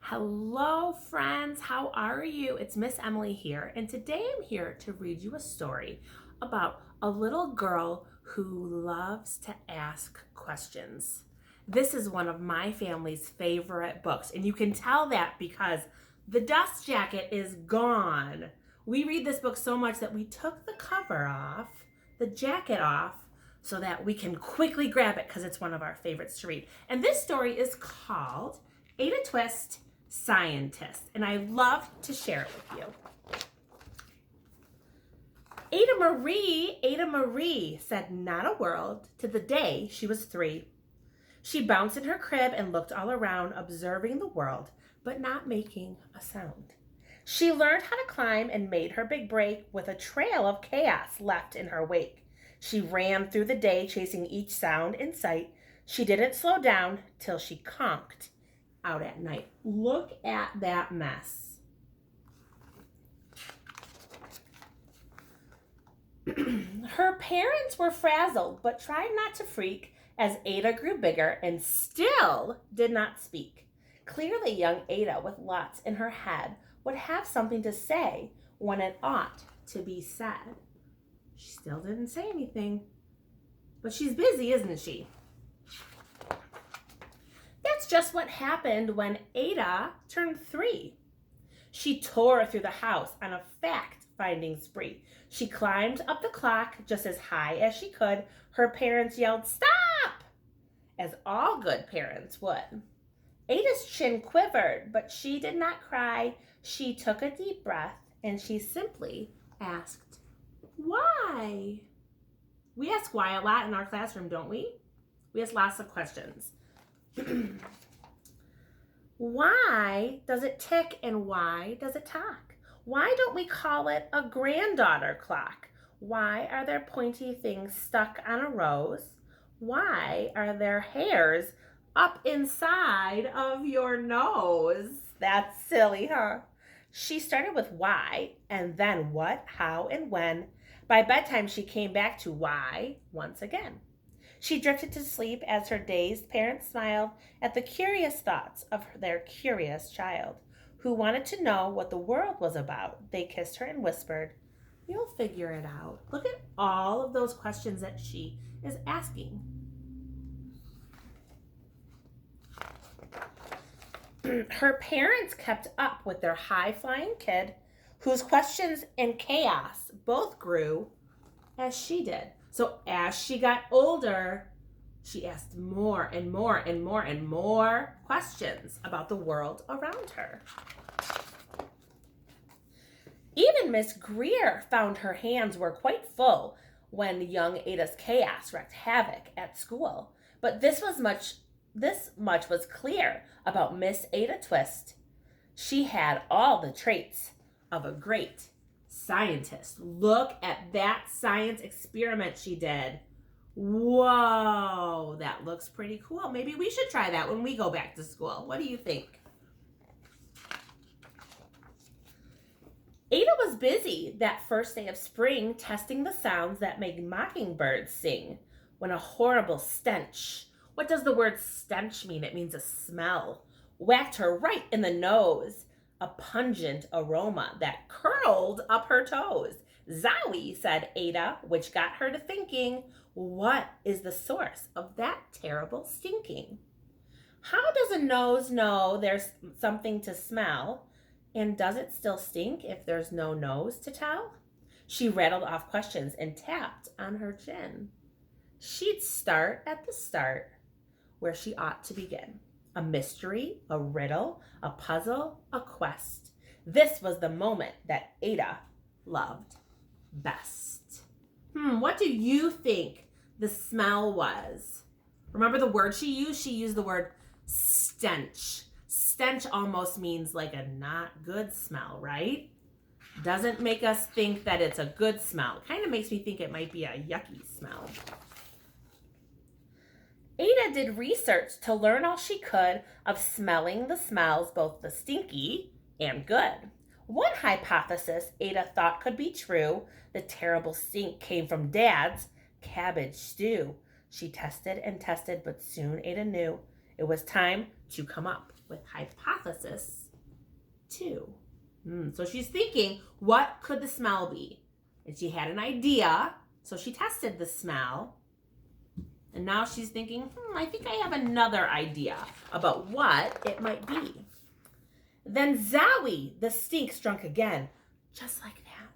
Hello, friends. How are you? It's Miss Emily here, and today I'm here to read you a story about a little girl who loves to ask questions. This is one of my family's favorite books, and you can tell that because the dust jacket is gone. We read this book so much that we took the cover off, the jacket off, so that we can quickly grab it because it's one of our favorites to read. And this story is called Ada Twist, Scientist, and I love to share it with you. Ada Marie said not a word to the day she was 3. She bounced in her crib and looked all around, observing the world, but not making a sound. She learned how to climb and made her big break with a trail of chaos left in her wake. She ran through the day, chasing each sound in sight. She didn't slow down till she conked out at night. Look at that mess. Her parents were frazzled, but tried not to freak as Ada grew bigger and still did not speak. Clearly, young Ada, with lots in her head, would have something to say when it ought to be said. She still didn't say anything, but she's busy, isn't she? That's just what happened when Ada turned 3. She tore through the house on a fact-finding spree. She climbed up the clock just as high as she could. Her parents yelled, "Stop!" as all good parents would. Ada's chin quivered, but she did not cry. She took a deep breath and she simply asked, "Why?" We ask why a lot in our classroom, don't we? We ask lots of questions. Why does it tick and why does it talk? Why don't we call it a granddaughter clock? Why are there pointy things stuck on a rose? Why are there hairs up inside of your nose? That's silly, huh? She started with why and then what, how, and when. By bedtime, she came back to why once again. She drifted to sleep as her dazed parents smiled at the curious thoughts of their curious child, who wanted to know what the world was about. They kissed her and whispered, "You'll figure it out." Look at all of those questions that she is asking. Her parents kept up with their high-flying kid, whose questions and chaos both grew as she did. So as she got older, she asked more and more and more and more questions about the world around her. Even Miss Greer found her hands were quite full when young Ada's chaos wreaked havoc at school. But this much was clear about Miss Ada Twist. She had all the traits of a great scientist. Look at that science experiment she did. Whoa, that looks pretty cool. Maybe we should try that when we go back to school. What do you think? Ada was busy that first day of spring testing the sounds that make mockingbirds sing when a horrible stench, what does the word stench mean? It means a smell, whacked her right in the nose. A pungent aroma that curled up her toes. "Zowie," said Ada, which got her to thinking, what is the source of that terrible stinking? How does a nose know there's something to smell? And does it still stink if there's no nose to tell? She rattled off questions and tapped on her chin. She'd start at the start where she ought to begin. A mystery, a riddle, a puzzle, a quest. This was the moment that Ada loved best. What do you think the smell was? Remember the word she used? She used the word stench. Stench almost means like a not good smell, right? Doesn't make us think that it's a good smell. Kind of makes me think it might be a yucky smell. Ada did research to learn all she could of smelling the smells, both the stinky and good. One hypothesis Ada thought could be true. The terrible stink came from Dad's cabbage stew. She tested and tested, but soon Ada knew it was time to come up with hypothesis 2. So she's thinking, what could the smell be? And she had an idea, so she tested the smell. And now she's thinking, I think I have another idea about what it might be. Then zowie, the stink struck again, just like that.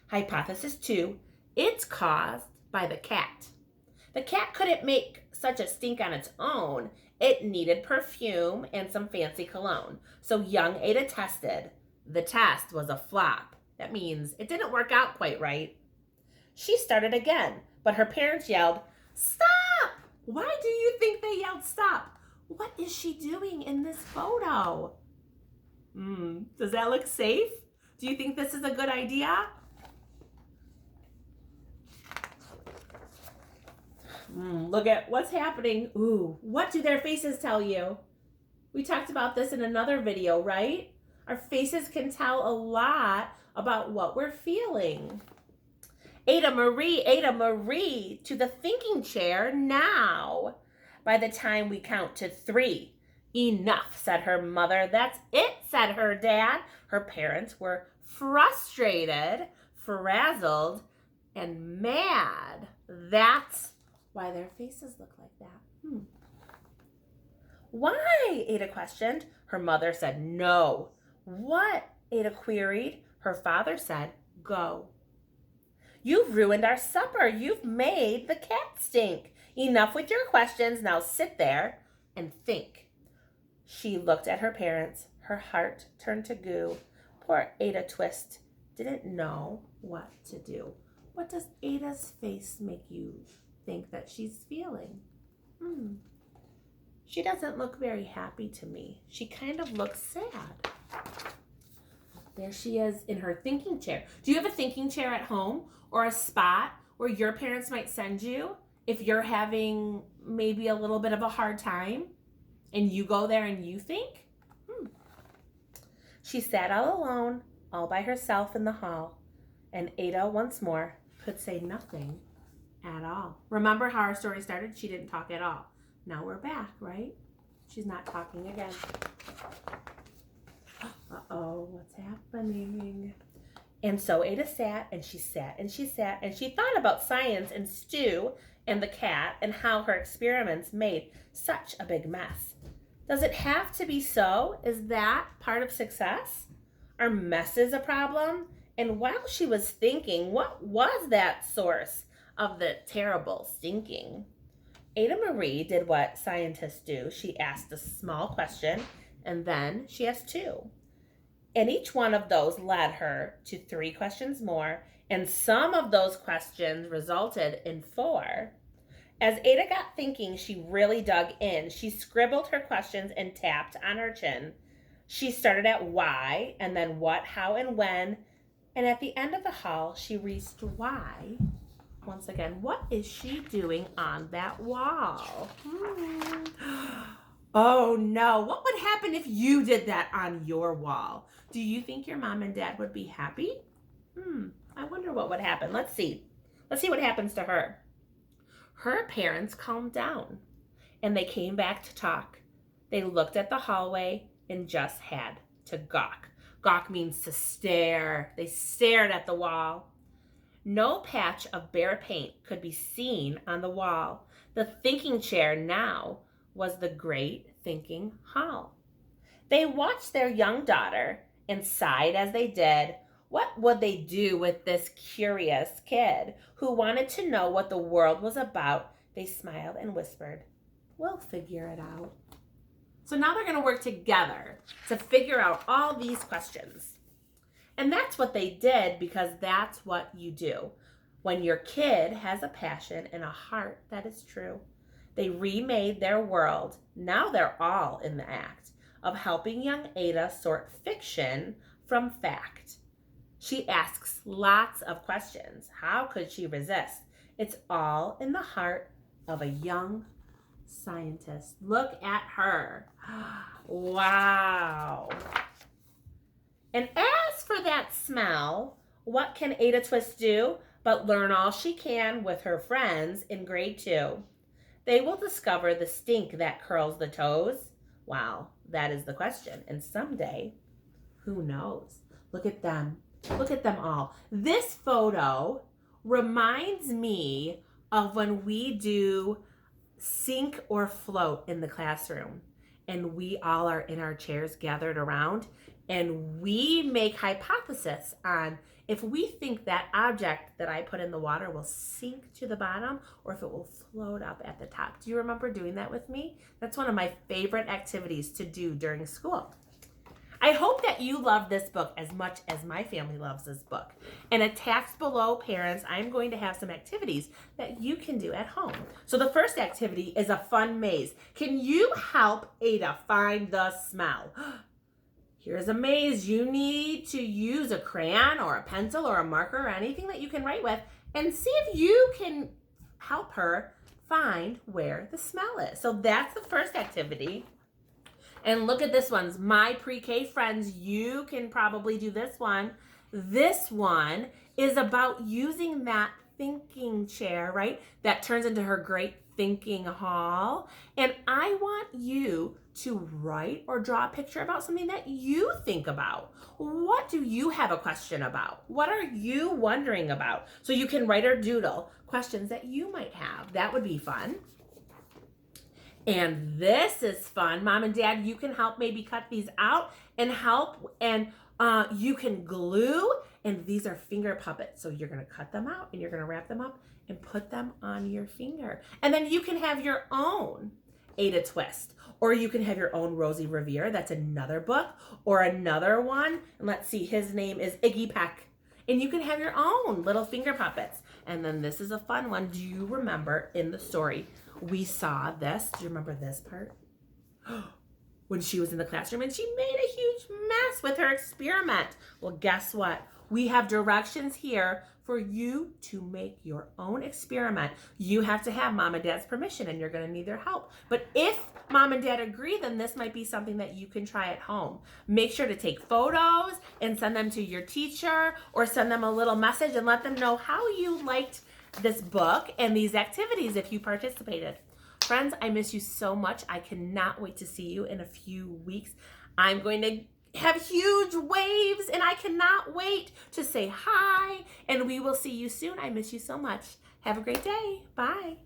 Hypothesis 2, it's caused by the cat. The cat couldn't make such a stink on its own. It needed perfume and some fancy cologne. So young Ada tested. The test was a flop. That means it didn't work out quite right. She started again, but her parents yelled, "Stop!" Why do you think they yelled stop? What is she doing in this photo? Does that look safe? Do you think this is a good idea? Look at what's happening. What do their faces tell you? We talked about this in another video, right? Our faces can tell a lot about what we're feeling. Ada Marie, to the thinking chair now. By the time we count to 3, enough, said her mother. That's it, said her dad. Her parents were frustrated, frazzled, and mad. That's why their faces look like that. Why? Ada questioned. Her mother said no. What? Ada queried. Her father said go. You've ruined our supper. You've made the cat stink. Enough with your questions. Now sit there and think. She looked at her parents. Her heart turned to goo. Poor Ada Twist didn't know what to do. What does Ada's face make you think that she's feeling? She doesn't look very happy to me. She kind of looks sad. There she is in her thinking chair. Do you have a thinking chair at home or a spot where your parents might send you if you're having maybe a little bit of a hard time and you go there and you think? She sat all alone, all by herself in the hall, and Ada once more could say nothing at all. Remember how our story started? She didn't talk at all. Now we're back, right? She's not talking again. Uh-oh, what's happening? And so Ada sat and she sat and she sat and she thought about science and Stu and the cat and how her experiments made such a big mess. Does it have to be so? Is that part of success? Are messes a problem? And while she was thinking, what was that source of the terrible stinking? Ada Marie did what scientists do. She asked a small question and then she asked 2. And each one of those led her to 3 questions more, and some of those questions resulted in 4. As Ada got thinking, she really dug in. She scribbled her questions and tapped on her chin. She started at why, and then what, how, and when. And at the end of the hall, she reached why. Once again, what is she doing on that wall? Oh no, what would happen if you did that on your wall? Do you think your mom and dad would be happy? I wonder what would happen. Let's see. Let's see what happens to her. Her parents calmed down and they came back to talk. They looked at the hallway and just had to gawk. Gawk means to stare. They stared at the wall. No patch of bare paint could be seen on the wall. The thinking chair now was the great thinking hall. They watched their young daughter and sighed as they did. What would they do with this curious kid who wanted to know what the world was about? They smiled and whispered, "We'll figure it out." So now they're going to work together to figure out all these questions. And that's what they did, because that's what you do when your kid has a passion and a heart that is true. They remade their world. Now they're all in the act of helping young Ada sort fiction from fact. She asks lots of questions. How could she resist? It's all in the heart of a young scientist. Look at her. Wow. And as for that smell, what can Ada Twist do but learn all she can with her friends in grade 2? They will discover the stink that curls the toes Well, that is the question. And someday, who knows? Look at them. Look at them all. This photo reminds me of when we do sink or float in the classroom and we all are in our chairs gathered around and we make hypothesis on if we think that object that I put in the water will sink to the bottom or if it will float up at the top. Do you remember doing that with me? That's one of my favorite activities to do during school. I hope that you love this book as much as my family loves this book. And attached below, parents, I'm going to have some activities that you can do at home. So the first activity is a fun maze. Can you help Ada find the smell? Here's a maze. You need to use a crayon or a pencil or a marker or anything that you can write with and see if you can help her find where the smell is. So that's the first activity. And look at this one. My pre-K friends, you can probably do this one. This one is about using that thinking chair, right? That turns into her great thinking hall. And I want you to write or draw a picture about something that you think about. What do you have a question about? What are you wondering about? So you can write or doodle questions that you might have. That would be fun. And this is fun. Mom and Dad, you can help maybe cut these out and help. And you can glue. And these are finger puppets. So you're going to cut them out and you're going to wrap them up and put them on your finger. And then you can have your own Ada Twist. Or you can have your own Rosie Revere. That's another book. Or another one. And let's see, his name is Iggy Peck. And you can have your own little finger puppets. And then this is a fun one. Do you remember in the story, we saw this? Do you remember this part? When she was in the classroom and she made a huge mess with her experiment. Well, guess what? We have directions here for you to make your own experiment. You have to have Mom and Dad's permission and you're going to need their help. But if Mom and Dad agree, then this might be something that you can try at home. Make sure to take photos and send them to your teacher or send them a little message and let them know how you liked this book and these activities if you participated. Friends, I miss you so much. I cannot wait to see you in a few weeks. I'm going to have huge waves and I cannot wait to say hi and we will see you soon. I miss you so much. Have a great day. Bye.